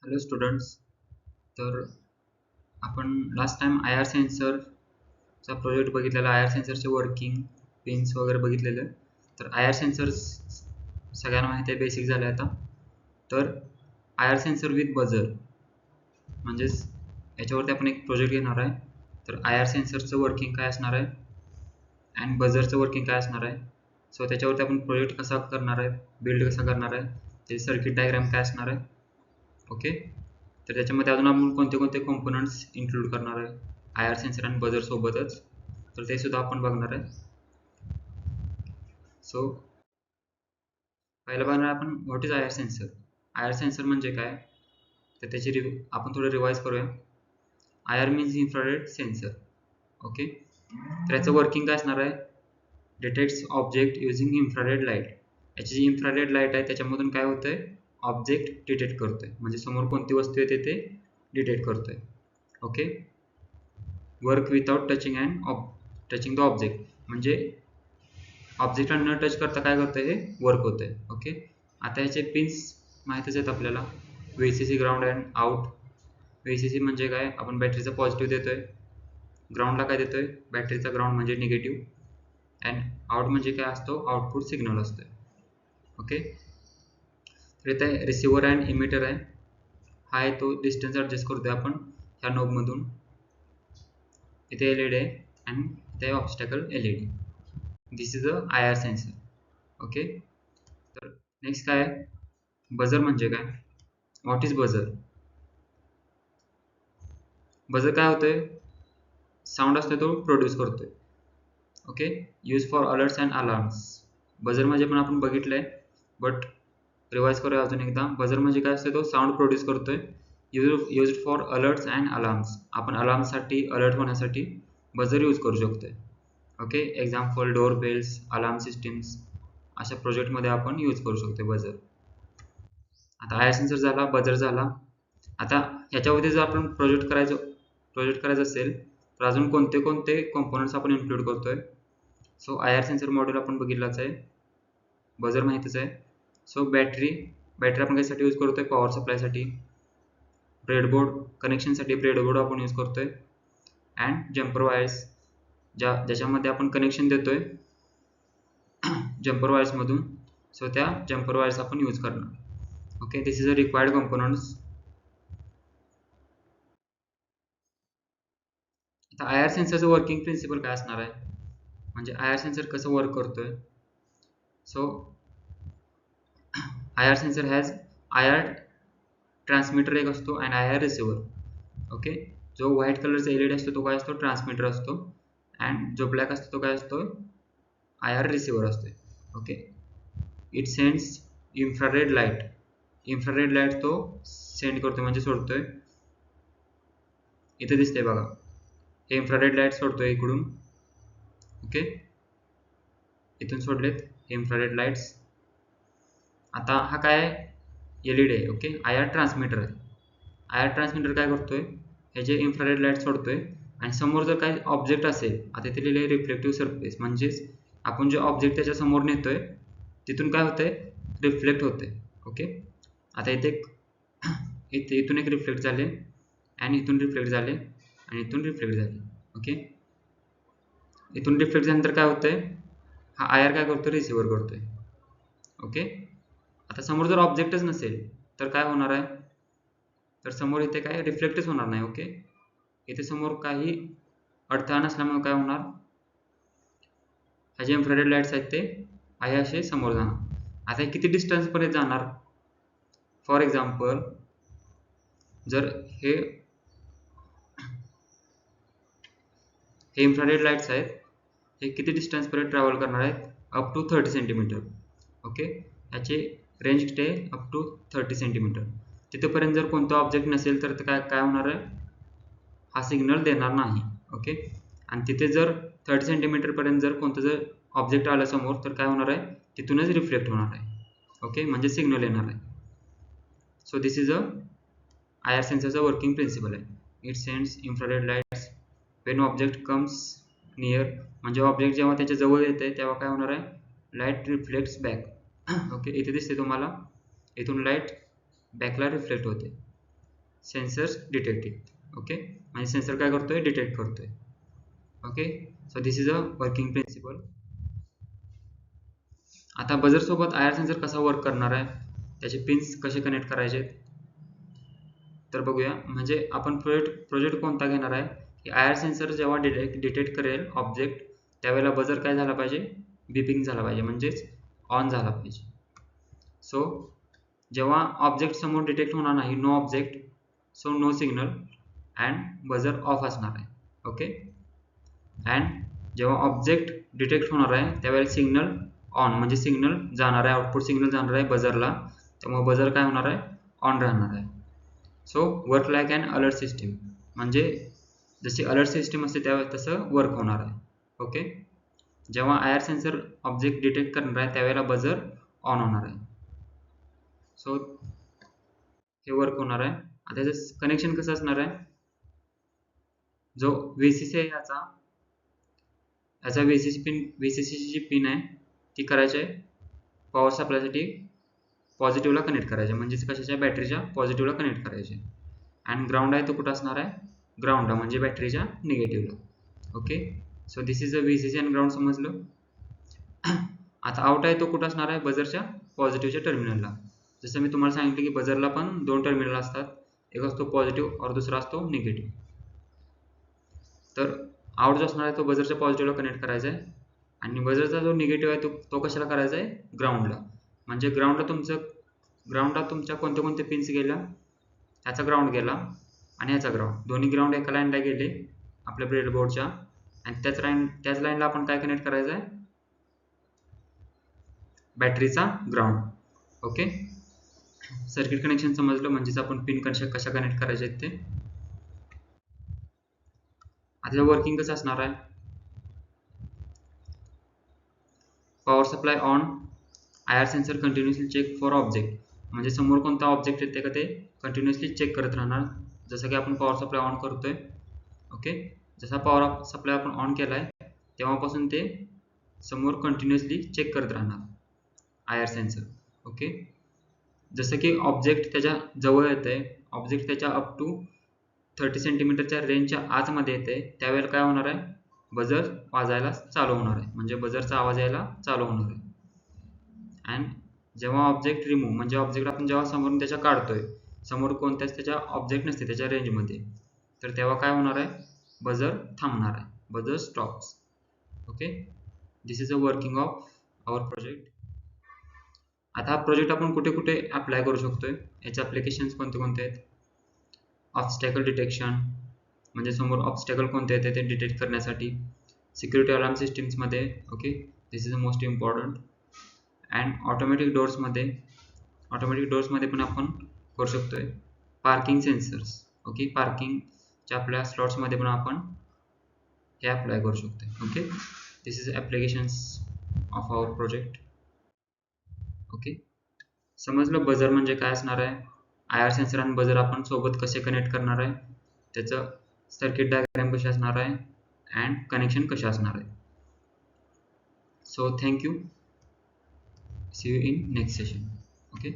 Hello students. तर आपण last time I R सेन्सरचा प्रोजेक्ट बघितलेला. आय आर सेन्सरचे वर्किंग पिन्स वगैरे बघितलेलं. तर आय आर सेन्सर्स सगळ्यांना माहिती आहे, बेसिक झाले आता. तर I R sensor with buzzer म्हणजेच याच्यावरती आपण एक प्रोजेक्ट घेणार आहे. तर आय आर सेन्सरचं वर्किंग काय असणार आहे आणि बजरचं वर्किंग काय असणार आहे, सो त्याच्यावरती आपण प्रोजेक्ट कसा करणार आहे, बिल्ड कसा करणार आहे, ते सर्किट डायग्राम काय असणार आहे. ओके, तर त्याच्यामध्ये अजून आपण कोणते कोणते कॉम्पोनंट्स इन्क्लूड करणार आहे आय आर सेन्सर आणि बजर सोबतच, तर ते सुद्धा आपण बघणार आहे. सो पहिलं बघणार आपण what is I R sensor. I R sensor म्हणजे काय, तर त्याची आपण थोडं रिवाइज करूया. I R means infrared sensor. Okay, तर याचं वर्किंग काय असणार आहे, detects object using infrared light. याची जी इन्फ्रारेड लाईट आहे त्याच्यामधून काय होतंय, ऑब्जेक्ट डिटेक्ट करतोय, म्हणजे समोर कोणती वस्तू येते ते डिटेक्ट करतोय. Okay, work without touching touching the object, म्हणजे ऑब्जेक्टला न टच करता काय करतंय, हे वर्क होतंय. ओके, आता याचे पिन्स माहितीच आहेत आपल्याला, VCC, ground and out. VCC म्हणजे काय, आपण बॅटरीचा पॉझिटिव्ह देतोय, ग्राउंडला काय देतोय, बॅटरीचा ग्राउंड म्हणजे निगेटिव्ह, अँड आउट म्हणजे काय असतो, आउटपुट सिग्नल असतोय. ओके, तर इथे रिसिव्हर अँड इमिटर आहे. हा आहे तो डिस्टन्स ॲडजस्ट करतोय आपण ह्या नोबमधून. इथे LED आहे आणि इथे obstacle LED. This is a I R sensor. Okay, तर नेक्स्ट काय आहे, बजर म्हणजे काय, व्हॉट इज बजर. बजर काय होतोय, साऊंड असतोय तो प्रोड्यूस करतोय. Okay, use for alerts and alarms. Buzzer म्हणजे पण आपण बघितलंय, बट रिवाइज करूया अजून एकदा. बजर म्हणजे काय असतोय, तो साऊंड प्रोड्यूस करतोय, use for alerts and alarms. आपण अलार्मसाठी, अलर्ट होण्यासाठी बजर यूज करू शकतोय. Okay, example door bells, alarm systems, अशा प्रोजेक्टमध्ये आपण यूज करू शकतो बजर. आता आय आर सेन्सर झाला, बजर झाला. आता ह्याच्यावरती जर आपण प्रोजेक्ट करायचं असेल तर अजून कोणते कोणते कॉम्पोनंट्स आपण इन्क्लूड करतोय. So I R sensor module आपण बघितलाच आहे, बजर माहितीच आहे. सो बॅटरी आपण कशासाठी यूज करतोय, पॉवर सप्लायसाठी. ब्रेडबोर्ड कनेक्शनसाठी ब्रेडबोर्ड आपण यूज करतोय. अँड जम्पर वायर्स, ज्याच्यामध्ये आपण कनेक्शन देतोय जम्पर वायर्स मधून, सो त्या जम्पर वायर्स आपण यूज करणार. Okay, this is a required components. आता आय आर सेन्सरचं वर्किंग प्रिन्सिपल काय असणार आहे, म्हणजे आय आर सेन्सर कसं वर्क करतोय. So I R sensor has I R transmitter एक असतो आणि आय आर रिसिव्हर. ओके, जो व्हाईट कलरचा LED असतो तो काय असतो, ट्रान्समीटर असतो, अँड जो ब्लॅक असतो तो काय असतो, आय आर रिसिव्हर असतो. Okay, it sends infrared light. Infrared light तो सेंड करतोय म्हणजे सोडतोय. इथे दिसते बघा, हे इन्फ्रारेड लाईट सोडतोय इकडून. ओके, इथून सोडलेत हे इन्फ्रारेड लाईट्स. आता हा काय LED आहे. ओके, आय आर ट्रान्समीटर आहे. आय आर ट्रान्समीटर काय करतोय, हे जे इन्फ्रारेड लाईट सोडतोय आणि समोर जर काही ऑब्जेक्ट असेल, आता इथे लिहिले रिफ्लेक्टिव्ह सरफेस, म्हणजेच आपण जे ऑब्जेक्ट त्याच्या समोर नेतोय तिथून काय होतंय, रिफ्लेक्ट होते. ओके, आता इथे इथून एक रिफ्लेक्ट झाले आणि इथून रिफ्लेक्ट झाले आणि इथून रिफ्लेक्ट झाले. ओके, इथून रिफ्लेक्ट झाल्यानंतर काय होतंय, हा आय आर काय करतोय, रिसिव्हर करतोय. ओके, आता समोर जर ऑब्जेक्टच नसेल तर काय होणार आहे, तर समोर इथे काय रिफ्लेक्टच होणार नाही. ओके, इथे समोर काही अडथळा नसल्यामुळे काय होणार, ह्या जे इन्फ्रारेड लाईट्स आहेत ते आहे असे समोर जाणार. आता हे किती डिस्टन्स पर्यंत जाणार, फॉर एक्झाम्पल जर हे इन्फ्रारेड लाईट्स आहेत, हे किती डिस्टन्स पर्यंत ट्रॅव्हल करणार आहेत, अप टू 30 सेंटीमीटर. ओके, याचे रेंज किती आहे, अप टू 30 सेंटीमीटर. तिथेपर्यंत जर कोणता ऑब्जेक्ट नसेल तर काय होणार आहे, हा सिग्नल देणार नाही. ओके, आणि तिथे जर 30 सेंटीमीटर पर्यंत जर कोणतं जर ऑब्जेक्ट आलं समोर तर काय होणार आहे, तिथूनच रिफ्लेक्ट होणार आहे. ओके, म्हणजे सिग्नल येणार आहे. So this is a I R सेन्सरचा वर्किंग प्रिन्सिपल आहे. It sends infrared lights when object comes near, म्हणजे ऑब्जेक्ट जेव्हा त्याच्या जवळ येते तेव्हा काय होणार आहे, लाईट रिफ्लेक्ट्स बॅक. ओके, इथे दिसते तुम्हाला, इथून लाईट बॅकला रिफ्लेक्ट होते. Sensors detected. ओके, म्हणजे सेन्सर काय करतोय, डिटेक्ट करतोय. Okay, so this is a working principle. आता बजर सोबत आयआर सेन्सर कसा वर्क करणार आहे, त्याचे पिन्स कसे कनेक्ट करायचे तर बघूया. म्हणजे आपण प्रोजेक्ट कोणता घेणार आहे की आयआर सेन्सर जेव्हा डिटेक्ट करेल ऑब्जेक्ट त्यावेळेला बजर काय झाला पाहिजे, बिपिंग झाला पाहिजे, म्हणजेच ऑन झाला पाहिजे. सो जेव्हा ऑब्जेक्ट समोर डिटेक्ट होणार नाही, no object, so no signal and buzzer off असणार आहे. ओके, अँड जेव्हा ऑब्जेक्ट डिटेक्ट होणार आहे त्यावेळेला सिग्नल ऑन, म्हणजे सिग्नल जाणार आहे, आउटपुट सिग्नल जाणार आहे बजरला, त्यामुळे बजर काय होणार आहे, ऑन राहणार आहे. So work like an alert system, म्हणजे जशी अलर्ट सिस्टीम असते त्या तसं वर्क होणार आहे. ओके, जेव्हा आयआर सेन्सर ऑब्जेक्ट डिटेक्ट करणार आहे त्यावेळेला बजर ऑन होणार आहे. सो हे वर्क होणार आहे. आता याचं कनेक्शन कसं असणार आहे, जो VCC आहे याचा VCC जी पिन आहे ती करायची आहे पॉवर सप्लायसाठी पॉझिटिव्हला कनेक्ट करायचे, म्हणजेच कशाच्या, बॅटरीच्या पॉझिटिव्हला कनेक्ट करायचे. अँड ग्राउंड आहे तो कुठं असणार आहे, ग्राउंडला, म्हणजे बॅटरीच्या निगेटिव्हला. Okay, so this is a VCC and ground समजलं. आता आउट आहे तो कुठं असणार आहे, बजरच्या पॉझिटिव्हच्या टर्मिनलला. जसं मी तुम्हाला सांगितलं की बजरला पण दोन टर्मिनल असतात, एक असतो पॉझिटिव्ह और दुसरा असतो निगेटिव्ह. तर आउट जो असणार आहे तो बजरच्या पॉझिटिव्हला कनेक्ट करायचा आहे आणि बजरचा जो निगेटिव्ह आहे तो कशाला करायचा आहे, ग्राउंडला. म्हणजे ग्राउंडला तुमच्या कोणते कोणते पिन्स गेल्या, ह्याचा ग्राउंड गेला आणि ह्याचा ग्राउंड, दोन्ही ग्राउंड एका लाईनला गेले आपल्या ब्रेडबोर्डच्या, आणि त्याच लाईनला आपण काय कनेक्ट करायचं आहे, बॅटरीचा ग्राउंड. ओके, सर्किट कनेक्शन समजलं, म्हणजेच आपण पिन कशा कनेक्ट करायचे आहेत ते. आता वर्किंग कसं असणार आहे, power supply on, IR sensor continuously check for object, म्हणजे समोर कोणता ऑब्जेक्ट येते का ते कंटिन्युअसली चेक करत राहणार. जसं की आपण पॉवर सप्लाय ऑन करतोय. ओके, जसा पॉवर सप्लाय आपण ऑन केलाय तेव्हापासून ते समोर कंटिन्युअसली चेक करत राहणार आयआर सेन्सर. ओके, जसं की ऑब्जेक्ट त्याच्या जवळ येते, ऑब्जेक्ट त्याच्या अप टू 30 सेंटीमीटरच्या रेंजच्या आतमध्ये येते, त्यावेळेला काय होणार आहे, बजर वाजायला चालू होणार आहे, म्हणजे बजरचा आवाज यायला चालू होणार आहे. अँड जेव्हा ऑब्जेक्ट रिमूव्ह, म्हणजे ऑब्जेक्ट आपण जेव्हा समोरून त्याच्या काढतोय, समोर कोणत्याच त्याच्या ऑब्जेक्ट नसते त्याच्या रेंजमध्ये, तर तेव्हा काय होणार आहे, बजर थांबणार आहे, buzzer stops. Okay, this is a working of our project. आता हा प्रोजेक्ट आपण कुठे कुठे अप्लाय करू शकतोय, याचे ॲप्लिकेशन्स कोणते कोणते आहेत, ऑब्स्टॅकल डिटेक्शन, म्हणजे समोर ऑब्स्टॅकल कोणते येते ते डिटेक्ट करण्यासाठी, सिक्युरिटी अलार्म सिस्टीम्समध्ये. Okay, this is a most important. And automatic डोर्समध्ये पण आपण करू शकतोय. पार्किंग सेन्सर्स, ओके, पार्किंगच्या आपल्या स्लॉट्समध्ये पण आपण हे अप्लाय करू शकतोय. Okay, this is applications of our project. Okay, समजलं बजर म्हणजे काय असणार आहे, आयआर सेन्सर आणि बजर आपण सोबत कसे कनेक्ट करणार आहे, त्याचं सर्किट डायग्राम कशी असणार आहे अँड कनेक्शन कसे असणार आहे. So thank you, see you in next session. Okay.